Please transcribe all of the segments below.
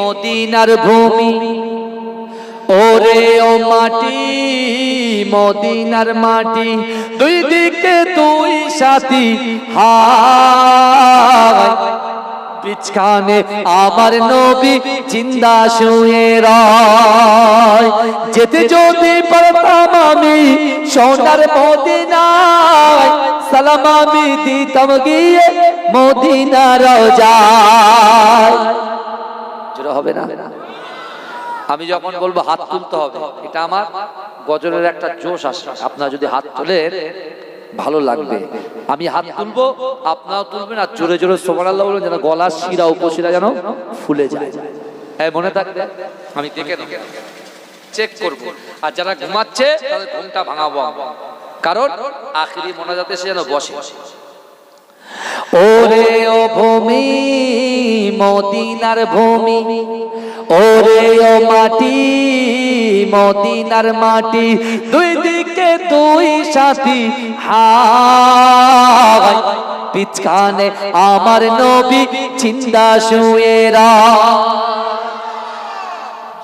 মদিনার ভূমি ওরে ও মাটি মদিনার মাটি দুই দিকে দুই সাথী হায় বিছখানে আমার নবী জিন্দা শুয়ে রয় যেতে যদি পারতাম আমি সোনার মদিনায় সালাম আমি দিতাম গিয়ে মদিনার রওজায় জোরে হবে না আমি যখন বলবো হাত তুলতে হবে এটা আমার গজলের একটা জোশ আসে আপনারা যদি হাত তোলেন ভালো লাগবে আমি হাত তুলবো আপনারাও তুলবেন আর জোরে জোরে সুবহানাল্লাহ বলবেন যেন গলার শিরা উপশিরা যেন ফুলে যায় এই মনে থাকবে আমি দেখে নেব চেক করব আর যারা ঘুমাচ্ছে তাদের ঘুমটা ভাঙাবো কারণ আখিরি মোনাজাতে এসে যেন বসে ওরে ও ভূমি মদিনার ভূমি ওরে ও মাটি মদিনার মাটি দুই দিকে দুই সাথী হায় বিছখানে আমার নবী জিন্দা শুয়ে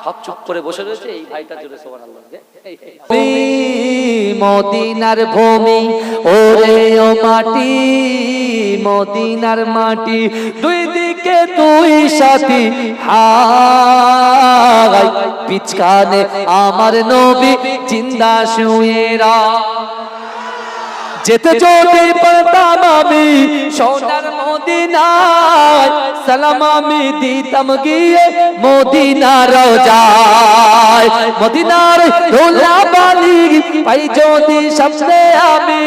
সব চুপ করে বসে রয়েছে এই ভাইটা জোরে সুবহানাল্লাহ মদিনার ভূমি ওরে ও মাটি মদিনার মাটি দুই দিকে দুই সাথী হায় বিছখানে আমার নবী জিন্দা শুয়ে যেতে যদি পারতাম আমি সোনার মদিনায় সালাম আমি দিতাম গিয়ে মদিনার রওজায় মদিনার ধুলাবালি পাই যদি সামনে আমি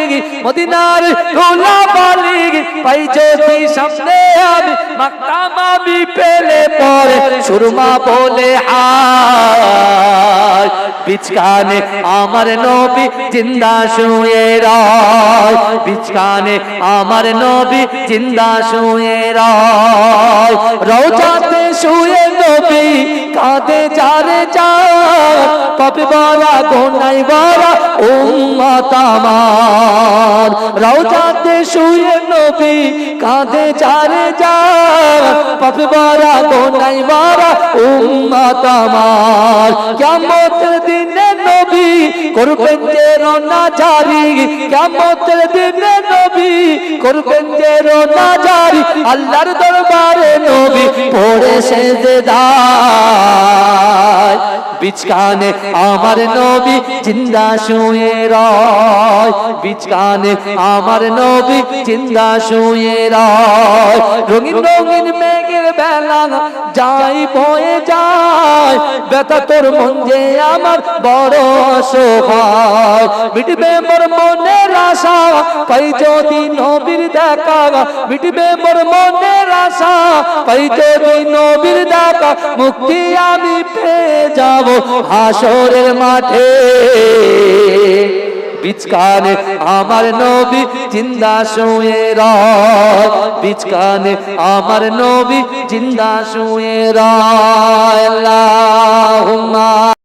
মদিনার ধুলাবালি পাই যদি সামনে আমি মাকতাম আমি পেলে পরে সুরমা বলে হায় বিছখানে আমার নবী জিন্দা শুয়ে রয় বিছখানে আমার নবী জিন্দা শুয়ে রয় রওজাতে শুয়ে নবী কাঁদে যারে যায় পাপে ভরা গুনায় ভরা উম্মত আমার রওজাতে শুয়ে নবী কাঁদে যারে যায় পাপে ভরা গুনায় ভরা উম্মত আমার কিয়ামতের দিনে নবী করবেন যে রওনা জারি কিয়ামতের দিনে নবী করবেন যে রওনা জারি আল্লাহর দরবারে নবী পড়ে সেজদায় বিছখানে আমার নবী জিন্দা শুয়ে রয় বিছখানে আমার নবী জিন্দা শুয়ে রয় রঙিন রঙিন মেঘের বেলা যাই বয়ে যায় ব্যথা তোর মন যে আমার বড় অসহায় মিটবে মোর মনের আশা পাই যদি নবীর দেখা মিটবে মোর মনের আশা পাই যদি নবীর দেখা মুক্তি আমি পেয়ে যাব হাসরের মাঠে বিছখানে আমার নবী জিন্দা শুয়ে রয় বিছখানে আমার নবী জিন্দা শুয়ে রয় আল্লাহুম্মা